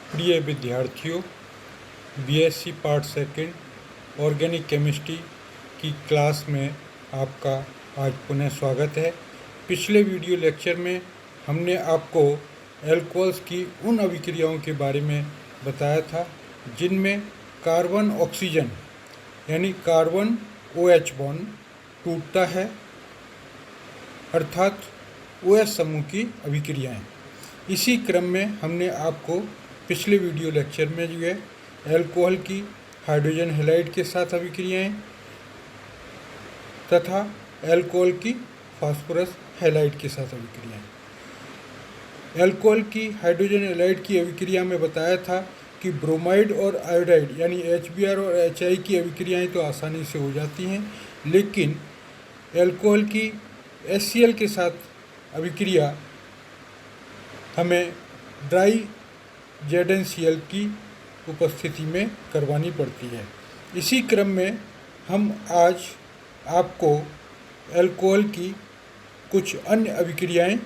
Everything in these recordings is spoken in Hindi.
प्रिय विद्यार्थियों, BSc part second organic chemistry की क्लास में आपका आज पुनः स्वागत है। पिछले वीडियो लेक्चर में हमने आपको एल्कोहल्स की उन अभिक्रियाओं के बारे में बताया था जिनमें कार्बन ऑक्सीजन यानी कार्बन OH बॉन्ड टूटता है, अर्थात OH समूह की अभिक्रियाएं। इसी क्रम में हमने आपको पिछले वीडियो लेक्चर में जो है एल्कोहल की हाइड्रोजन हैलाइड के साथ अभिक्रियाएं तथा एल्कोहल की फास्फोरस हैलाइड के साथ अभिक्रियाएं। एल्कोहल की हाइड्रोजन हैलाइड की अभिक्रिया में बताया था कि ब्रोमाइड और आयोडाइड यानी HBr और HI की अभिक्रियाएं तो आसानी से हो जाती हैं, लेकिन एल्कोहल की HCl के साथ अभिक्रिया हमें ड्राई ZnCl की उपस्थिति में करवानी पड़ती है। इसी क्रम में हम आज आपको एल्कोहल की कुछ अन्य अभिक्रियाएं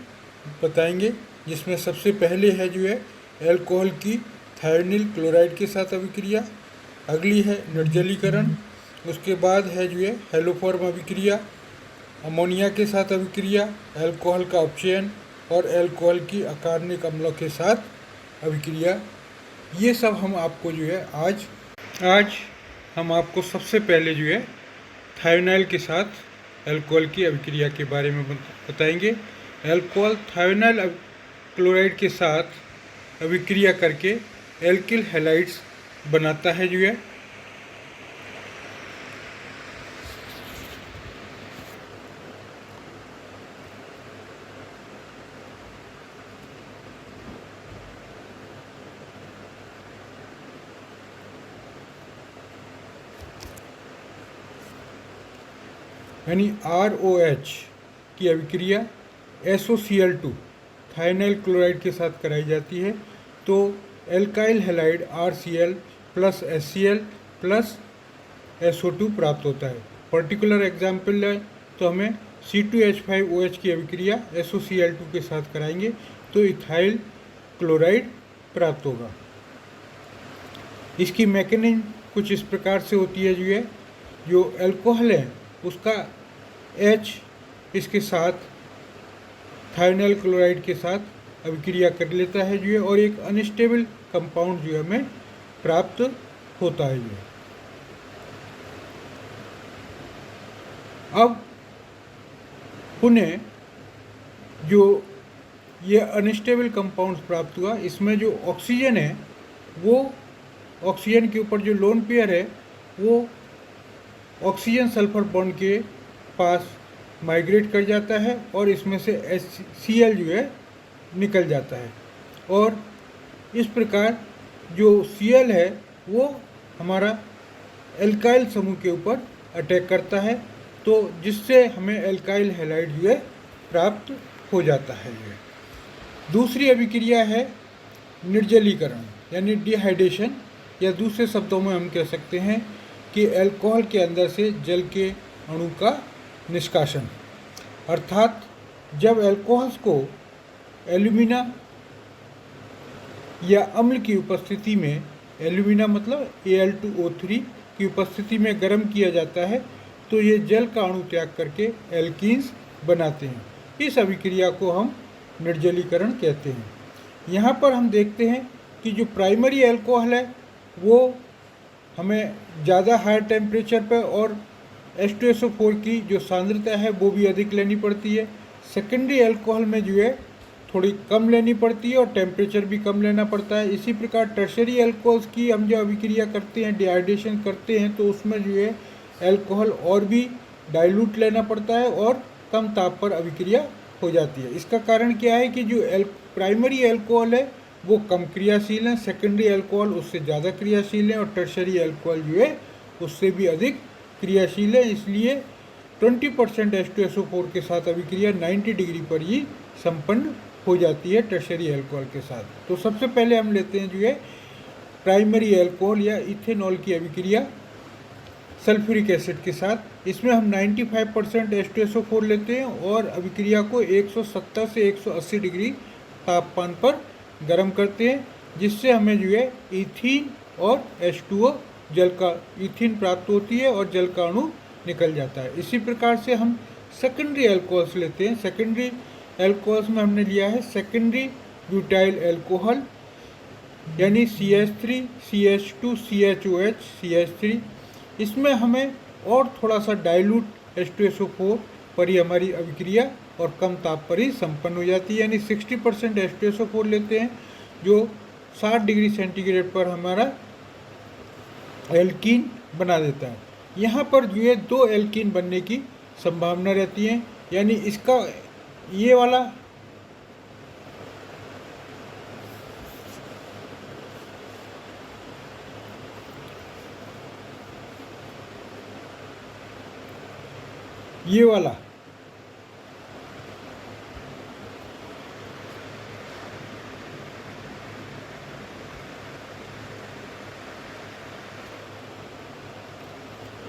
बताएंगे, जिसमें सबसे पहले है जो है एल्कोहल की थायोनिल क्लोराइड के साथ अभिक्रिया, अगली है निर्जलीकरण, उसके बाद है जो है हेलोफॉर्म अभिक्रिया, अमोनिया के साथ अभिक्रिया, एल्कोहल का अपचयन और एल्कोहल की अकार्बनिक अम्लों के साथ अभिक्रिया। ये सब हम आपको जो है आज हम आपको सबसे पहले जो है थायोनाइल के साथ एल्कोहल की अभिक्रिया के बारे में बताएंगे। एल्कोहल थायोनाइल क्लोराइड के साथ अभिक्रिया करके एल्किल हैलाइड्स बनाता है जो है। यानी ROH की अभिक्रिया SOCl2 थायोनाइल क्लोराइड के साथ कराई जाती है, तो alkyl halide RCl plus HCl plus SO2 प्राप्त होता है। पर्टिकुलर एग्जाम्पल है तो हमें C2H5OH की अभिक्रिया SOCl2 के साथ कराएंगे तो इथाइल क्लोराइड प्राप्त होगा। इसकी मैकेनिज्म कुछ इस प्रकार से होती है जो एल्कोहल है उसका H इसके साथ थायोनाइल क्लोराइड के साथ अभिक्रिया कर लेता है जो है, और एक अनस्टेबल कंपाउंड जो है हमें प्राप्त होता है जो है। अब पुनः जो ये अनस्टेबल कंपाउंड्स प्राप्त हुआ, इसमें जो ऑक्सीजन है वो ऑक्सीजन के ऊपर जो लोन पेयर है वो ऑक्सीजन सल्फर बॉन्ड के पास माइग्रेट कर जाता है और इसमें से HCl जो है निकल जाता है, और इस प्रकार जो Cl है वो हमारा एल्काइल समूह के ऊपर अटैक करता है, तो जिससे हमें एल्काइल हैलाइड जो है प्राप्त हो जाता है। दूसरी अभिक्रिया है निर्जलीकरण यानी डिहाइड्रेशन, या दूसरे शब्दों में हम कह सकते हैं कि एल्कोहल के अंदर से जल के अणु का निष्कासन। अर्थात जब एल्कोहल्स को एल्यूमिना या अम्ल की उपस्थिति में, एल्यूमिना मतलब Al2O3 की उपस्थिति में गर्म किया जाता है तो ये जल का अणु त्याग करके एल्कीन्स बनाते हैं। इस अभिक्रिया को हम निर्जलीकरण कहते हैं। यहाँ पर हम देखते हैं कि जो प्राइमरी एल्कोहल है वो हमें ज़्यादा हायर टेम्परेचर पर और H2SO4 की जो सांद्रता है वो भी अधिक लेनी पड़ती है। सेकेंडरी एल्कोहल में जो है थोड़ी कम लेनी पड़ती है और टेम्परेचर भी कम लेना पड़ता है। इसी प्रकार टर्शरी एल्कोहल्स की हम जो अभिक्रिया करते हैं, डिहाइड्रेशन करते हैं, तो उसमें जो है एल्कोहल और भी डाइल्यूट लेना पड़ता है और कम ताप पर अभिक्रिया हो जाती है। इसका कारण क्या है कि जो प्राइमरी एल्कोहल है वो कम क्रियाशील हैं, सेकेंडरी एल्कोहल उससे ज़्यादा क्रियाशील हैं, और टर्शरी एल्कोहल जो है उससे भी अधिक क्रियाशील है। इसलिए 20% H2SO4 के साथ अभिक्रिया 90 डिग्री पर ही संपन्न हो जाती है टर्शरी एल्कोहल के साथ। तो सबसे पहले हम लेते हैं जो है प्राइमरी एल्कोहल या इथेनॉल की अभिक्रिया सल्फ्यूरिक एसिड के साथ। इसमें हम 95% H2SO4 लेते हैं और अभिक्रिया को 170 से 180 डिग्री तापमान पर गर्म करते हैं जिससे हमें जो है ईथीन और H2O जल का ईथीन प्राप्त होती है और जल का अणु निकल जाता है। इसी प्रकार से हम सेकेंडरी एल्कोहल्स लेते हैं। सेकेंडरी एल्कोहल्स में हमने लिया है सेकेंडरी ब्यूटाइल एल्कोहल यानी CH3, CH2, CHOH, CH3। इसमें हमें और थोड़ा सा डाइल्यूट H2SO4 पर ही हमारी अभिक्रिया और कम ताप पर ही संपन्न हो जाती है, यानी 60% H2SO4 लेते हैं जो 60 डिग्री सेंटीग्रेड पर हमारा एल्कीन बना देता है। यहाँ पर जो है 2 एल्कीन बनने की संभावना रहती है, यानी इसका ये वाला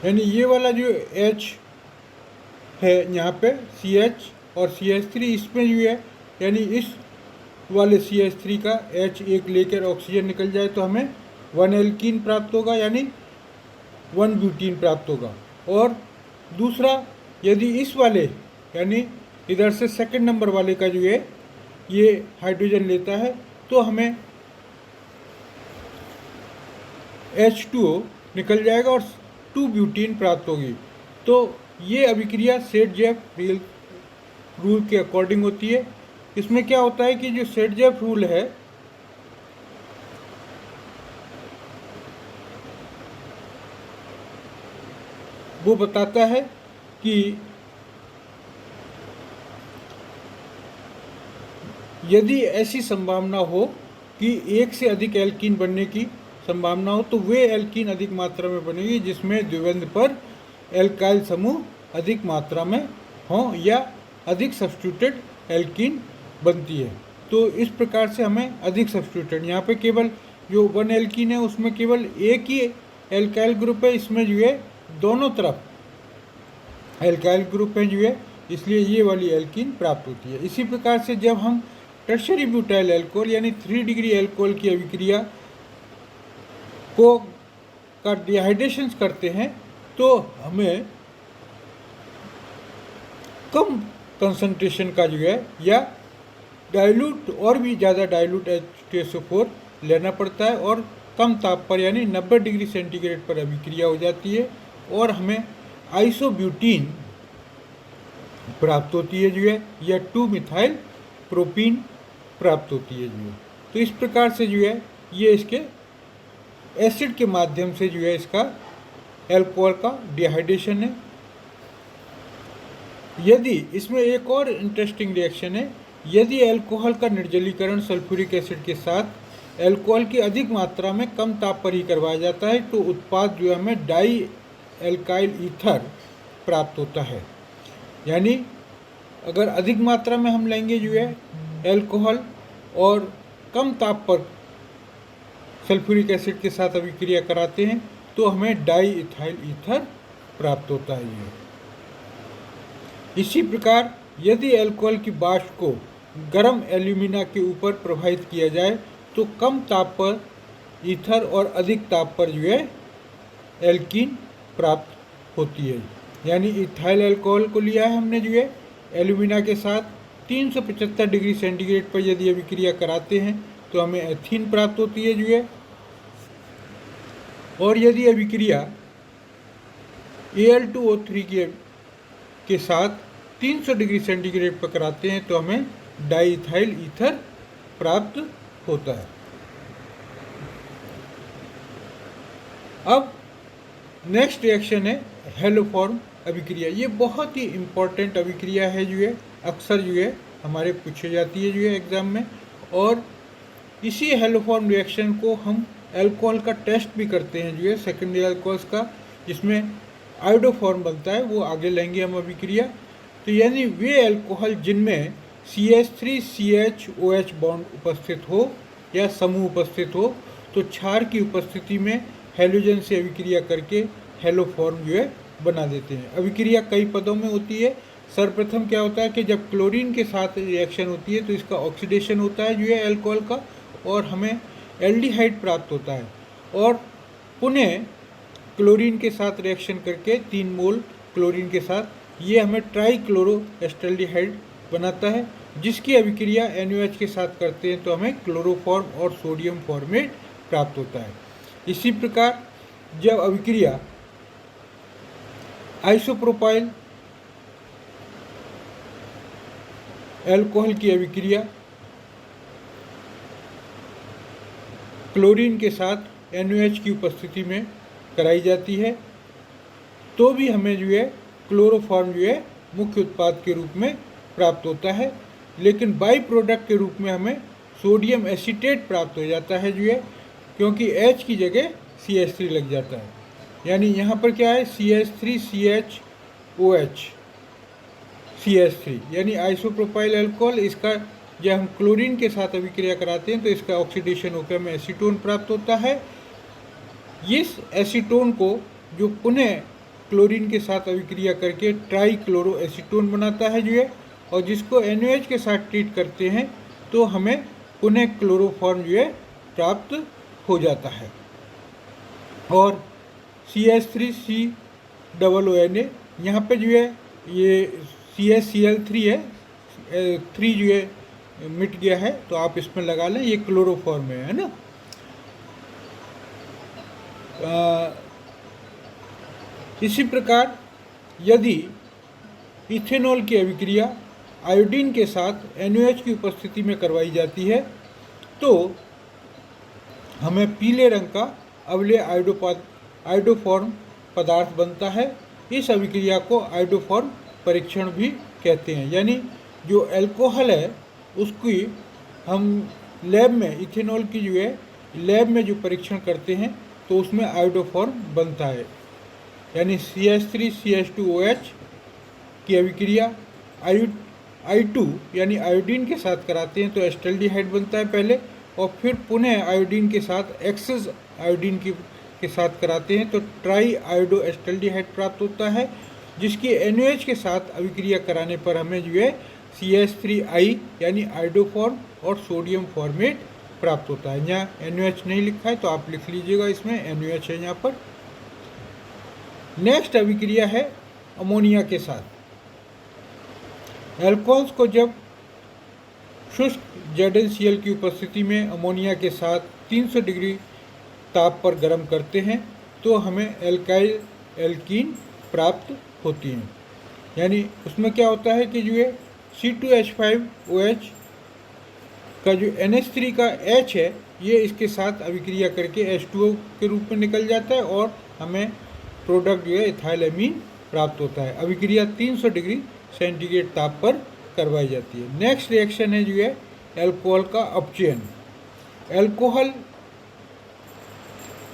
यानी ये वाला जो H है यहाँ पे CH और CH3, इसमें जो है यानी इस वाले CH3 का H एक लेकर ऑक्सीजन निकल जाए तो हमें 1 एल्कीन प्राप्त होगा, यानी 1 ब्यूटीन प्राप्त होगा। और दूसरा यदि इस वाले यानी इधर से सेकंड नंबर वाले का जो है ये हाइड्रोजन लेता है तो हमें H2O निकल जाएगा और 2 ब्यूटीन प्राप्त होगी। तो ये अभिक्रिया सेट-जेफ रूल के अकॉर्डिंग होती है। इसमें क्या होता है कि जो सेट-जेफ रूल है वो बताता है कि यदि ऐसी संभावना हो कि एक से अधिक एल्कीन बनने की संभावना हो तो वे एल्कीन अधिक मात्रा में बनेगी जिसमें द्विबंध पर एल्काइल समूह अधिक मात्रा में हों या अधिक सब्स्टिट्यूटेड एल्कीन बनती है। तो इस प्रकार से हमें अधिक सब्स्टिट्यूटेड, यहाँ पे केवल जो 1 एल्कीन है उसमें केवल एक ही एल्काइल ग्रुप है, इसमें जो है दोनों तरफ एल्काइल ग्रुप है जो है, इसलिए ये वाली एल्कीन प्राप्त होती है। इसी प्रकार से जब हम टर्शरी ब्यूटाइल एल्कोहल यानी 3 डिग्री एल्कोहल की अभिक्रिया को का डिहाइड्रेशन करते हैं तो हमें कम कंसंट्रेशन का जो है या डाइल्यूट और भी ज़्यादा डाइल्यूट H2SO4 लेना पड़ता है और कम ताप पर यानी 90 डिग्री सेंटीग्रेड पर अभिक्रिया हो जाती है और हमें आइसोब्यूटीन प्राप्त होती है जो है या 2 मिथाइल प्रोपीन प्राप्त होती है जो है। तो इस प्रकार से जो है ये इसके एसिड के माध्यम से जो है इसका एल्कोहल का डिहाइड्रेशन है। यदि इसमें एक और इंटरेस्टिंग रिएक्शन है, यदि एल्कोहल का निर्जलीकरण सल्फ्यूरिक एसिड के साथ एल्कोहल की अधिक मात्रा में कम ताप पर ही करवाया जाता है तो उत्पाद जो है हमें डाई एल्काइल ईथर प्राप्त होता है। यानी अगर अधिक मात्रा में हम लेंगे जो है एल्कोहल और कम ताप पर सल्फ्यूरिक एसिड के साथ अभिक्रिया कराते हैं तो हमें डाई इथाइल ईथर प्राप्त होता है। ये इसी प्रकार यदि एल्कोहल की वाष्प को गर्म एल्यूमिना के ऊपर प्रवाहित किया जाए तो कम ताप पर ईथर और अधिक ताप पर जो है एल्कीन प्राप्त होती है। यानी इथाइल एल्कोहल को लिया है हमने जो है एल्यूमिना के साथ 375 डिग्री सेंटीग्रेड पर यदि अभिक्रिया कराते हैं तो हमें एथीन प्राप्त होती है जो है। और यदि अभिक्रिया Al2O3 के साथ 300 डिग्री सेंटीग्रेड पर कराते हैं तो हमें डाईइथाइल ईथर प्राप्त होता है। अब नेक्स्ट रिएक्शन है हेलोफॉर्म अभिक्रिया। ये बहुत ही इम्पॉर्टेंट अभिक्रिया है जो है, अक्सर जो है हमारे पूछी जाती है जो है एग्ज़ाम में। और इसी हेलोफॉर्म रिएक्शन को हम अल्कोहल का टेस्ट भी करते हैं जो है सेकेंडरी अल्कोहल्स का, जिसमें आयोडोफॉर्म बनता है, वो आगे लेंगे हम अभिक्रिया। तो यानी वे अल्कोहल जिनमें CH3CHOH बॉन्ड उपस्थित हो या समूह उपस्थित हो तो क्षार की उपस्थिति में हैलोजन से अभिक्रिया करके हेलोफॉर्म जो है बना देते हैं। अभिक्रिया कई पदों में होती है। सर्वप्रथम क्या होता है कि जब क्लोरीन के साथ रिएक्शन होती है तो इसका ऑक्सीडेशन होता है जो है अल्कोहल का, और हमें एल्डिहाइड प्राप्त होता है और पुनः क्लोरीन के साथ रिएक्शन करके 3 मोल क्लोरीन के साथ ये हमें ट्राईक्लोरोएस्टल्डिहाइड बनाता है, जिसकी अभिक्रिया NaOH के साथ करते हैं तो हमें क्लोरोफॉर्म और सोडियम फॉर्मेट प्राप्त होता है। इसी प्रकार जब अभिक्रिया आइसोप्रोपाइल अल्कोहल की अभिक्रिया क्लोरीन के साथ NaOH की उपस्थिति में कराई जाती है तो भी हमें जो है क्लोरोफॉर्म जो है मुख्य उत्पाद के रूप में प्राप्त होता है, लेकिन बाई प्रोडक्ट के रूप में हमें सोडियम एसीटेट प्राप्त हो जाता है जो है, क्योंकि H की जगह CH3 लग जाता है। यानी यहाँ पर क्या है CH3CHOH CH3 यानी आइसोप्रोपाइल अल्कोहल। इसका जब हम क्लोरीन के साथ अभिक्रिया कराते हैं तो इसका ऑक्सीडेशन होकर हमें एसीटोन प्राप्त होता है। इस एसीटोन को जो पुनः क्लोरीन के साथ अभिक्रिया करके ट्राईक्लोरोएसीटोन बनाता है जो है, और जिसको NaOH के साथ ट्रीट करते हैं तो हमें पुनः क्लोरोफॉर्म जो है प्राप्त हो जाता है। और CH3COONA यहाँ पे जो है ये CHCl3 है, 3 जो है मिट गया है तो आप इसमें लगा लें, ये क्लोरोफॉर्म है ना। इसी प्रकार यदि इथेनॉल की अभिक्रिया आयोडीन के साथ NaOH की उपस्थिति में करवाई जाती है तो हमें पीले रंग का अवलेय आयोडोफॉर्म पदार्थ बनता है। इस अभिक्रिया को आयोडोफॉर्म परीक्षण भी कहते हैं। यानी जो अल्कोहल है उसकी हम लैब में इथेनॉल की जो है लैब में जो परीक्षण करते हैं तो उसमें आयोडोफॉर्म बनता है। यानी CH3CH2OH की अभिक्रिया I2 यानी आयोडीन के साथ कराते हैं तो एस्टल्डिहाइड बनता है पहले, और फिर पुनः आयोडीन के साथ एक्सेस आयोडीन के साथ कराते हैं तो ट्राई आयोडो एस्टल्डिहाइड प्राप्त होता है, जिसकी NaOH के साथ अभिक्रिया कराने पर हमें जो है CH3I यानी आयोडोफॉर्म और सोडियम फॉर्मेट प्राप्त होता है। यहाँ NaOH नहीं लिखा है तो आप लिख लीजिएगा, इसमें NaOH है यहाँ पर। नेक्स्ट अभिक्रिया है अमोनिया के साथ। अल्कोहल्स को जब शुष्क ZnCl की उपस्थिति में अमोनिया के साथ 300 डिग्री ताप पर गर्म करते हैं तो हमें एल्काइल एल्कीन प्राप्त होती हैं। यानी उसमें क्या होता है कि जो है C2H5OH का जो NH3 का H है ये इसके साथ अभिक्रिया करके H2O के रूप में निकल जाता है और हमें प्रोडक्ट जो है इथाइल एमीन प्राप्त होता है। अभिक्रिया 300 डिग्री सेंटीग्रेड ताप पर करवाई जाती है। नेक्स्ट रिएक्शन है जो है अल्कोहल का अपचयन। अल्कोहल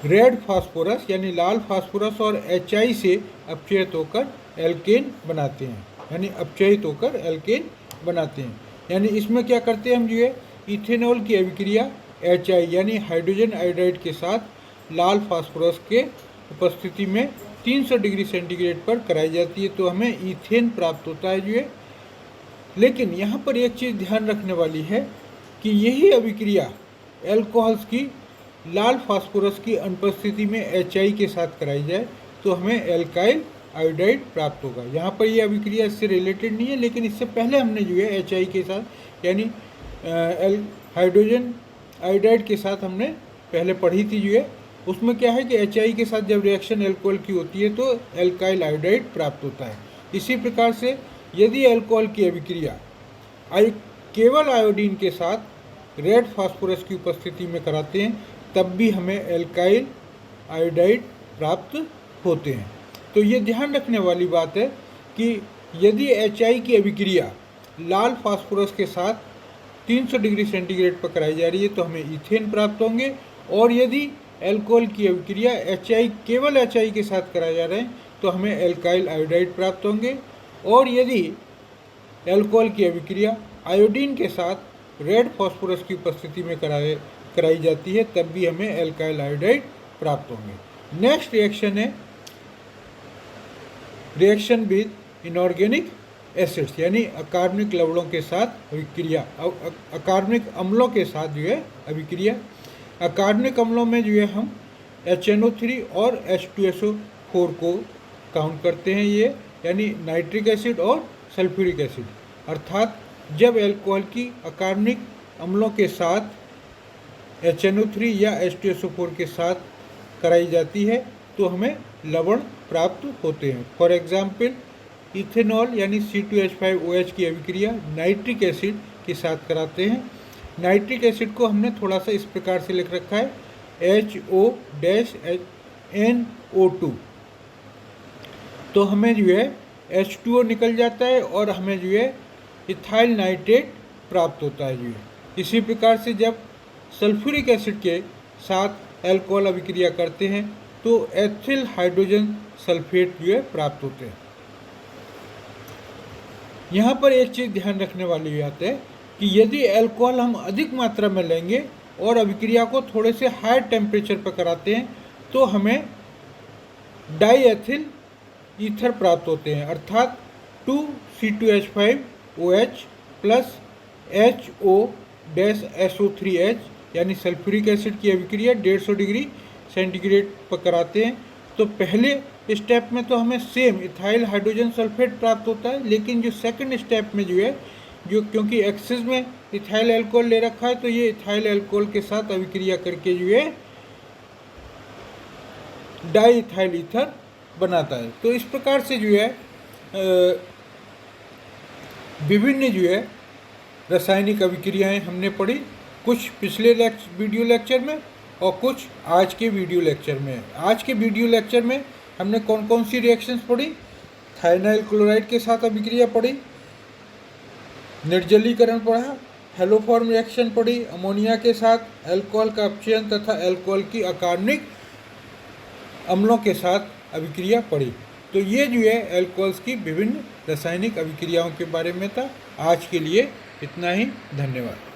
रेड फास्फोरस यानी लाल फास्फोरस और HI से अपचयित होकर एल्केन बनाते हैं, यानी अपचयित होकर एल्केन बनाते हैं। यानी इसमें क्या करते हैं हम जो है इथेनॉल की अभिक्रिया HI यानी हाइड्रोजन आयोडाइड के साथ लाल फास्फोरस के उपस्थिति में 300 डिग्री सेंटीग्रेड पर कराई जाती है तो हमें ईथेन प्राप्त होता है जो है। लेकिन यहाँ पर एक चीज़ ध्यान रखने वाली है कि यही अभिक्रिया अल्कोहल्स की लाल फास्फोरस की अनुपस्थिति में HI के साथ कराई जाए तो हमें एल्काइल आयोडाइड प्राप्त होगा। यहाँ पर ये अभिक्रिया इससे रिलेटेड नहीं है, लेकिन इससे पहले हमने जो है HI के साथ यानी हाइड्रोजन आयोडाइड के साथ हमने पहले पढ़ी थी जो है। उसमें क्या है कि HI के साथ जब रिएक्शन अल्कोहल की होती है तो एल्काइल आयोडाइड प्राप्त होता है। इसी प्रकार से यदि अल्कोहल की अभिक्रिया केवल आयोडीन के साथ रेड फास्फोरस की उपस्थिति में कराते हैं तब भी हमें एल्काइल आयोडाइड प्राप्त होते हैं। तो ये ध्यान रखने वाली बात है कि यदि HI की अभिक्रिया लाल फास्फोरस के साथ 300 डिग्री सेंटीग्रेड पर कराई जा रही है तो हमें ईथेन प्राप्त होंगे, और यदि अल्कोहल की अभिक्रिया केवल HI के साथ कराया जा रहा है तो हमें एल्काइल आयोडाइड प्राप्त होंगे, और यदि अल्कोहल की अभिक्रिया आयोडीन के साथ रेड फास्फोरस की उपस्थिति में कराई जाती है तब भी हमें एल्काइल आयोडाइड प्राप्त होंगे। नेक्स्ट रिएक्शन है रिएक्शन विद इनऑर्गेनिक एसिड्स यानी अकार्बनिक लवणों के साथ अभिक्रिया, अकार्बनिक अम्लों के साथ जो है अभिक्रिया। अकार्बनिक अम्लों में जो है हम HNO3 और H2SO4 को काउंट करते हैं, ये यानी नाइट्रिक एसिड और सल्फ्यूरिक एसिड। अर्थात जब अल्कोहल की अकार्बनिक अम्लों के साथ HNO3 या H2SO4 के साथ कराई जाती है तो हमें लवण प्राप्त होते हैं। फॉर एग्जाम्पल इथेनॉल यानी C2H5OH की अभिक्रिया नाइट्रिक एसिड के साथ कराते हैं। नाइट्रिक एसिड को हमने थोड़ा सा इस प्रकार से लिख रखा है HO-NO2, तो हमें जो है H2O निकल जाता है और हमें जो है इथाइल नाइट्रेट प्राप्त होता है जो है। इसी प्रकार से जब सल्फ्यूरिक एसिड के साथ अल्कोहल अभिक्रिया करते हैं तो एथिल हाइड्रोजन सल्फेट जो है प्राप्त होते हैं। यहाँ पर एक चीज़ ध्यान रखने वाली बात है कि यदि अल्कोहल हम अधिक मात्रा में लेंगे और अभिक्रिया को थोड़े से हाई टेम्परेचर पर कराते हैं तो हमें डाईएथिल ईथर प्राप्त होते हैं, अर्थात 2C2H5OH प्लस HO-SO3H यानी सल्फ्यूरिक एसिड की अभिक्रिया 150 डिग्री सेंटीग्रेड पर कराते हैं। तो पहले स्टेप में तो हमें सेम इथाइल हाइड्रोजन सल्फेट प्राप्त होता है, लेकिन जो सेकंड स्टेप में जो है क्योंकि एक्सेस में इथाइल अल्कोहल ले रखा है तो ये इथाइल अल्कोहल के साथ अभिक्रिया करके जो है डाई इथाइल ईथर बनाता है। तो इस प्रकार से जो है विभिन्न जो है रासायनिक अभिक्रियाएं हमने पढ़ी, कुछ पिछले वीडियो लेक्चर में और कुछ आज के वीडियो लेक्चर में। आज के वीडियो लेक्चर में हमने कौन कौन सी रिएक्शंस पढ़ी, थायनाइल क्लोराइड के साथ अभिक्रिया पढ़ी, निर्जलीकरण पढ़ा, हेलोफॉर्म रिएक्शन पढ़ी, अमोनिया के साथ अल्कोहल का अपचयन तथा अल्कोहल की अकार्बनिक अम्लों के साथ अभिक्रिया पढ़ी। तो ये जो है अल्कोहल्स की विभिन्न रासायनिक अभिक्रियाओं के बारे में था। आज के लिए इतना ही, धन्यवाद।